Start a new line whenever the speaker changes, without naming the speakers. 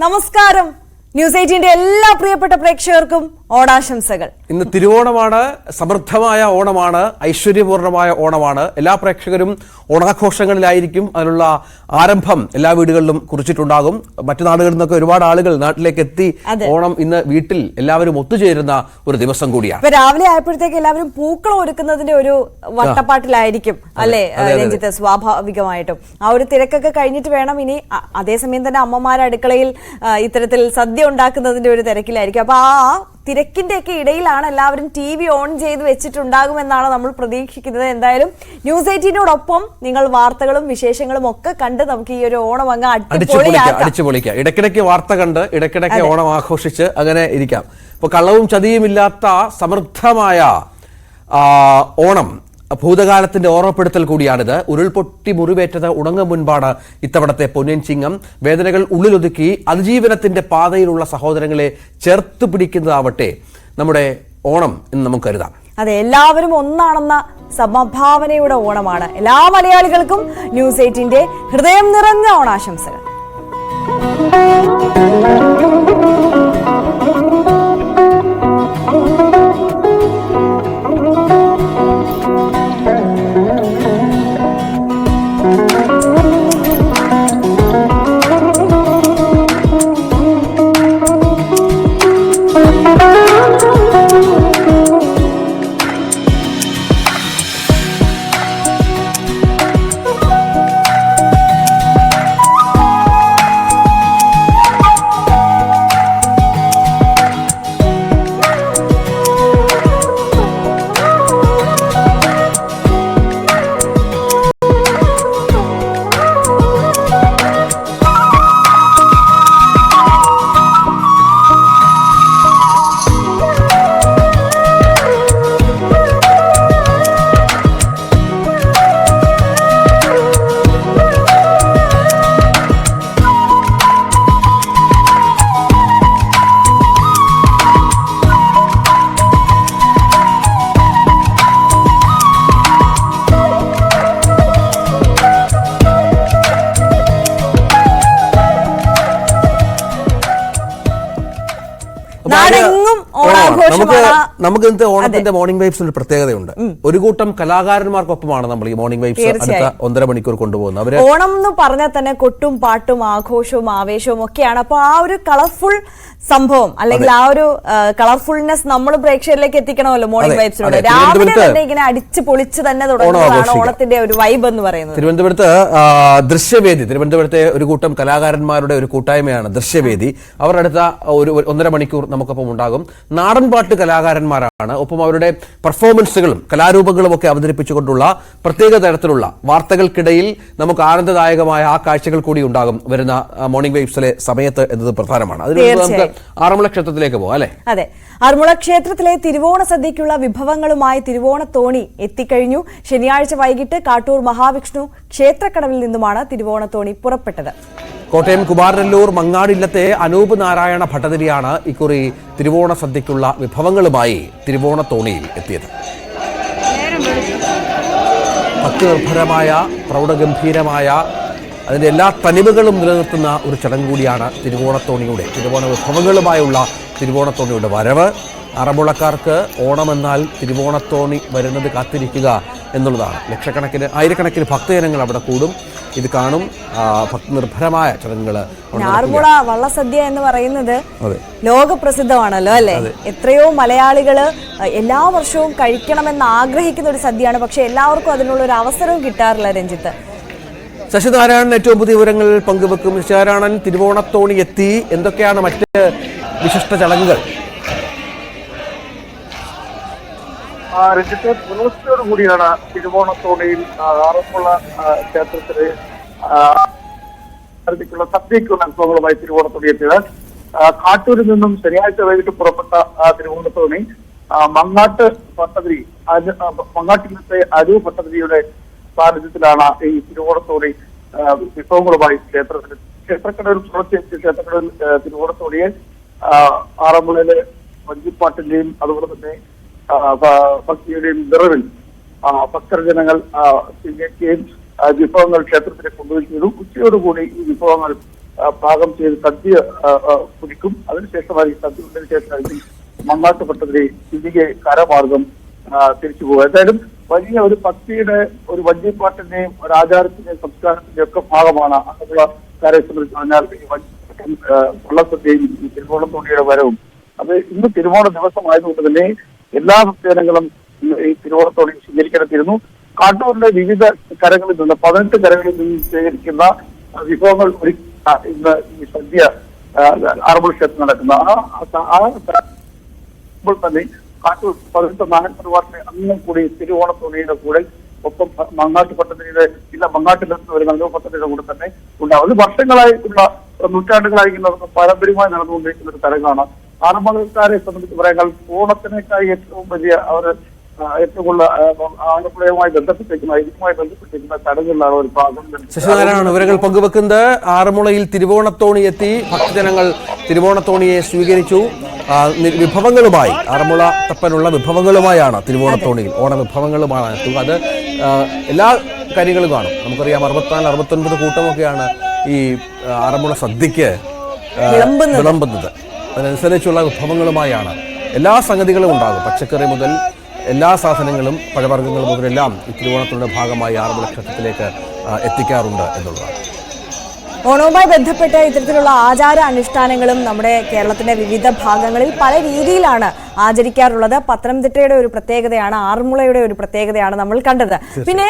നമസ്കാരം. ന്യൂസ് 18 എല്ലാ പ്രിയപ്പെട്ട പ്രേക്ഷകർക്കും ഓണാശംസകൾ.
ഇന്ന് തിരുവോണമാണ്, സമൃദ്ധമായ ഓണമാണ്, ഐശ്വര്യപൂർണമായ ഓണമാണ്. എല്ലാ പ്രേക്ഷകരും ഓണാഘോഷങ്ങളിലായിരിക്കും. അതിനുള്ള ആരംഭം എല്ലാ വീടുകളിലും കുറിച്ചിട്ടുണ്ടാകും. മറ്റു നാടുകളിൽ നിന്നൊക്കെ ഒരുപാട് ആളുകൾ നാട്ടിലേക്ക് എത്തി. ഓണം ഇന്ന് വീട്ടിൽ എല്ലാവരും ഒത്തുചേരുന്ന ഒരു ദിവസം കൂടിയാണ്.
ഇപ്പൊ രാവിലെ ആയപ്പോഴത്തേക്ക് എല്ലാവരും പൂക്കളം ഒരുക്കുന്നതിന്റെ ഒരു വട്ടപ്പാട്ടിലായിരിക്കും അല്ലെ രഞ്ജിത്ത്? സ്വാഭാവികമായിട്ടും ആ ഒരു തിരക്കൊക്കെ കഴിഞ്ഞിട്ട് വേണം ഇനി. അതേസമയം തന്നെ അമ്മമാരുടെ അടുക്കളയിൽ ഇത്തരത്തിൽ സദ്യ ഉണ്ടാക്കുന്നതിന്റെ ഒരു തിരക്കിലായിരിക്കും. അപ്പൊ ആ തിരക്കിന്റെ ഒക്കെ ഇടയിലാണ് എല്ലാവരും TV ഓൺ ചെയ്ത് വെച്ചിട്ടുണ്ടാകുമെന്നാണ് നമ്മൾ പ്രതീക്ഷിക്കുന്നത്. എന്തായാലും ന്യൂസ് 18നോടൊപ്പം നിങ്ങൾ വാർത്തകളും വിശേഷങ്ങളും ഒക്കെ കണ്ട് നമുക്ക് ഈ ഒരു ഓണം അങ്ങ്
അടിച്ചുപൊളിക്കാം. ഇടയ്ക്കിടയ്ക്ക് വാർത്ത കണ്ട് ഇടയ്ക്കിടയ്ക്ക് ഓണം ആഘോഷിച്ച് അങ്ങനെ ഇരിക്കാം. ഇപ്പൊ കള്ളവും ചതിയും ഇല്ലാത്ത സമൃദ്ധമായ ഓണം ഭൂതകാലത്തിന്റെ ഓർമ്മപ്പെടുത്തൽ കൂടിയാണിത്. ഉരുൾപൊട്ടി മുറിവേറ്റത് ഉണങ്ങും മുൻപാണ് ഇത്തവണത്തെ പൊന്നിൻ ചിങ്ങം. വേദനകൾ ഉള്ളിലൊതുക്കി അതിജീവനത്തിന്റെ പാതയിലുള്ള സഹോദരങ്ങളെ ചേർത്ത് പിടിക്കുന്നതാവട്ടെ നമ്മുടെ ഓണം എന്ന് നമുക്ക് കരുതാം.
അതെ, എല്ലാവരും ഒന്നാണെന്ന സമഭാവനയുടെ ഓണമാണ്. എല്ലാ മലയാളികൾക്കും ന്യൂസ് 18 ഹൃദയം നിറഞ്ഞ ഓണാശംസകൾ.
നമുക്ക് ഇന്നത്തെ ഓണത്തിന്റെ മോർണിംഗ് വൈബ്സ് ഒരു പ്രത്യേകതയുണ്ട്. ഒരു കൂട്ടം കലാകാരന്മാർക്കൊപ്പമാണ് നമ്മൾ ഈ മോർണിംഗ് വൈബ്സ് അടുത്ത 1.5 മണിക്കൂർ കൊണ്ടുപോകുന്നത്. അവര്
ഓണം എന്ന് പറഞ്ഞാൽ തന്നെ കൊട്ടും പാട്ടും ആഘോഷവും ആവേശവും ഒക്കെയാണ്. അപ്പൊ ആ ഒരു കളർഫുൾ സംഭവം അല്ലെങ്കിൽ ആ ഒരു കളർഫുൾനെസ് നമ്മൾ പ്രേക്ഷകരിലേക്ക് എത്തിക്കണമല്ലോ മോർണിംഗ് വൈബ്സിലൂടെ. രാവിലെ തന്നെ ഇങ്ങനെ അടിച്ച് പൊളിച്ച് തന്നെ തുടങ്ങുന്നതാണ് ഓണത്തിന്റെ ഒരു വൈബ് എന്ന് പറയുന്നത്.
തിരുവനന്തപുരത്ത് ദൃശ്യവേദി, തിരുവനന്തപുരത്തെ ഒരു കൂട്ടം കലാകാരന്മാരുടെ ഒരു കൂട്ടായ്മയാണ് ദൃശ്യവേദി. അവരുടെ അടുത്ത ഒരു 1.5 മണിക്കൂർ നമുക്കൊപ്പം ഉണ്ടാകും. നാടൻ പാട്ട് കലാകാരന്മാരാണ്. ഒപ്പം അവരുടെ പെർഫോമൻസുകളും കലാരൂപങ്ങളും ഒക്കെ അവതരിപ്പിച്ചുകൊണ്ടുള്ള പ്രത്യേക തരത്തിലുള്ള വാർത്തകൾക്കിടയിൽ നമുക്ക് ആനന്ദദായകമായ ആ കാഴ്ചകൾ കൂടി ഉണ്ടാകും വരുന്ന മോർണിംഗ് വൈബ്സിലെ സമയത്ത് എന്നത് പ്രധാനമാണ്. അതിന് നമുക്ക് ആറന്മുള ക്ഷേത്രത്തിലേക്ക് പോകാം അല്ലെ?
അതെ, ആറന്മുള ക്ഷേത്രത്തിലെ തിരുവോണ സദ്യക്കുള്ള വിഭവങ്ങളുമായി തിരുവോണത്തോണി എത്തിക്കഴിഞ്ഞു. ശനിയാഴ്ച വൈകിട്ട് കാട്ടൂർ മഹാവിഷ്ണു ക്ഷേത്രക്കടവിൽ നിന്നുമാണ് തിരുവോണത്തോണി പുറപ്പെട്ടത്.
കോട്ടയം കുമാരനല്ലൂർ മങ്ങാടില്ലത്തെ അനൂപ് നാരായണ ഭട്ടതിരിയാണ് ഇക്കുറി തിരുവോണ സദ്യക്കുള്ള വിഭവങ്ങളുമായി തിരുവോണത്തോണിയിൽ എത്തിയത്. ഭക്തിനിർഭരമായ പ്രൗഢഗംഭീരമായ അതിന്റെ എല്ലാ തനിമകളും നിലനിർത്തുന്ന ഒരു ചടങ്ങ് കൂടിയാണ് തിരുവോണത്തോണിയുടെ തിരുവോണ വിഭവങ്ങളുമായുള്ള തിരുവോണത്തോണിയുടെ വരവ്. ആറന്മുളക്കാർക്ക് ഓണമെന്നാൽ തിരുവോണത്തോണി വരുന്നത് കാത്തിരിക്കുക എന്നുള്ളതാണ്. ലക്ഷക്കണക്കിന് ആയിരക്കണക്കിന് ഭക്തജനങ്ങൾ അവിടെ കൂടും, ഇത് കാണും. ഭക്തിനിർഭരമായ ചടങ്ങുകൾ.
ആറന്മുള വള്ളസദ്യ എന്ന് പറയുന്നത് ലോകപ്രസിദ്ധമാണല്ലോ അല്ലെ? എത്രയോ മലയാളികൾ എല്ലാ വർഷവും കഴിക്കണമെന്ന് ആഗ്രഹിക്കുന്ന ഒരു സദ്യയാണ്. പക്ഷെ എല്ലാവർക്കും അതിനുള്ള ഒരു അവസരവും കിട്ടാറില്ല. രഞ്ജിത്ത്,
ശശിനാരായണൻ ഏറ്റവും പുതിയ വിവരങ്ങൾ പങ്കുവെക്കും. ശശിനാരായണൻ, തിരുവോണത്തോണി എത്തി, എന്തൊക്കെയാണ് മറ്റ് വിശിഷ്ട ചടങ്ങുകൾ?
രഞ്ജിത്ത്, പുനർച്ചയോട് കൂടിയാണ് തിരുവോണത്തോണിയിൽ ആറന്മുള ക്ഷേത്രത്തിലെ സദ്യക്കുള്ള അനുഭവങ്ങളുമായി തിരുവോണത്തോണി എത്തിയത്. കാട്ടൂരിൽ നിന്നും ശനിയാഴ്ച വൈകിട്ട് പുറപ്പെട്ട തിരുവോണത്തോണി മങ്ങാട്ട് ഭട്ടതിരി, മങ്ങാട്ടിലത്തെ അരു ഭട്ടതിരിയുടെ സാന്നിധ്യത്തിലാണ് ഈ തിരുവോണത്തോണി വിഭവങ്ങളുമായി ക്ഷേത്രക്കടവിൽ പുറത്തെത്തിയ ക്ഷേത്രക്കടവിൽ തിരുവോണത്തോണിയെ ആറന്മുളയിലെ വഞ്ചിപ്പാട്ടിന്റെയും അതുപോലെ തന്നെ ഭക്തിയുടെയും നിറവിൽ ഭക്തജനങ്ങൾ സ്വീകരിക്കുകയും വിഭവങ്ങൾ ക്ഷേത്രത്തിലേക്ക് കൊണ്ടുവരികയും ചെയ്തു. ഉച്ചയോടുകൂടി ഈ വിഭവങ്ങൾ പാകം ചെയ്ത് സദ്യ കുടിക്കും. അതിനുശേഷമായിരിക്കും സദ്യ ഉണ്ടതിന് ശേഷമായിരിക്കും മങ്ങാട്ട് ഭട്ടതിരി തിരികെ കരമാർഗം തിരിച്ചു പോകുക. എന്തായാലും വലിയ ഒരു ഭക്തിയുടെ, ഒരു വഞ്ചിപ്പാട്ടിന്റെയും ഒരു ആചാരത്തിന്റെയും സംസ്കാരത്തിന്റെയും ഒക്കെ ഭാഗമാണ് അങ്ങനെയുള്ള കാര്യം സംബന്ധിച്ച് പറഞ്ഞാൽ ഈ വള്ളസദ്യയും ഈ തിരുവോണത്തോണിയുടെ വരവും. അത് ഇന്ന് തിരുവോണ ദിവസമായതുകൊണ്ട് തന്നെ എല്ലാ ഭക്തജനങ്ങളും ഈ തിരുവോണത്തോണി സ്വീകരിക്കണമെത്തിയിരുന്നു. കാട്ടൂരിലെ വിവിധ കരകളിൽ നിന്ന് 18 കരകളിൽ നിന്ന് സ്വീകരിക്കുന്ന വിഭവങ്ങൾ ഇന്ന് ഈ സദ്യ ആറന്മുള ക്ഷേത്രത്തിൽ നടക്കുന്ന തന്നെ കാട്ടൂർ 18 നായന്മാരുടെ അന്നും കൂടി തിരുവോണത്തോണിയുടെ കൂടെ ഒപ്പം മങ്ങാട്ട് പട്ടതിരിയുടെ മങ്ങാട്ടിൽ നിന്ന് വരുന്ന അനുഭവ പദ്ധതിയുടെ കൂടെ തന്നെ ഉണ്ടാവും. അത് വർഷങ്ങളായിട്ടുള്ള നൂറ്റാണ്ടുകളായിരിക്കുന്ന പാരമ്പര്യമായി നടന്നുകൊണ്ടിരിക്കുന്ന ഒരു തരംഗമാണ്. ആറന്മുളക്കാരെ സംബന്ധിച്ച് പറയാൻ ഓണത്തിനേക്കായി ഏറ്റവും വലിയ അവർ ഏറ്റവും കൂടുതൽ ആലപ്പുഴയുമായി ബന്ധപ്പെട്ടിരിക്കുന്ന ഇതുമായി ബന്ധപ്പെട്ടിരിക്കുന്ന ചടങ്ങുകളിലാണ് ഒരു ഭാഗം.
ശശിനാരായണ വിവരങ്ങൾ പങ്കുവെക്കുന്നത്. ആറന്മുളയിൽ തിരുവോണത്തോണി എത്തി, ഭക്തജനങ്ങൾ തിരുവോണത്തോണിയെ സ്വീകരിച്ചു. വിഭവങ്ങളുമായി ആറന്മുള തപ്പനുള്ള വിഭവങ്ങളുമായാണ് തിരുവോണത്തോണിയിൽ ഓണവിഭവങ്ങളുമാണ് എത്തുക. അത് എല്ലാ കാര്യങ്ങളും കാണും. നമുക്കറിയാം 64-69 കൂട്ടമൊക്കെയാണ് ഈ ആറന്മുള സദ്യക്ക് വിളമ്പുന്നത്. അതിനനുസരിച്ചുള്ള വിഭവങ്ങളുമായാണ് എല്ലാ സംഗതികളും ഉണ്ടാകും. പച്ചക്കറി മുതൽ എല്ലാ സാധനങ്ങളും പഴവർഗ്ഗങ്ങളും മുതലെല്ലാം ഈ തിരുവോണത്തോണിയുടെ ഭാഗമായി ആറന്മുള ക്ഷേത്രത്തിലേക്ക് എത്തിക്കാറുണ്ട് എന്നുള്ളതാണ്.
ഓണവുമായി ബന്ധപ്പെട്ട ഇത്തരത്തിലുള്ള ആചാര അനുഷ്ഠാനങ്ങളും നമ്മുടെ കേരളത്തിന്റെ വിവിധ ഭാഗങ്ങളിൽ പല രീതിയിലാണ് ആചരിക്കാറുള്ളത്. പത്തനംതിട്ടയുടെ ഒരു പ്രത്യേകതയാണ്, ആറന്മുളയുടെ ഒരു പ്രത്യേകതയാണ് നമ്മൾ കണ്ടത്. പിന്നെ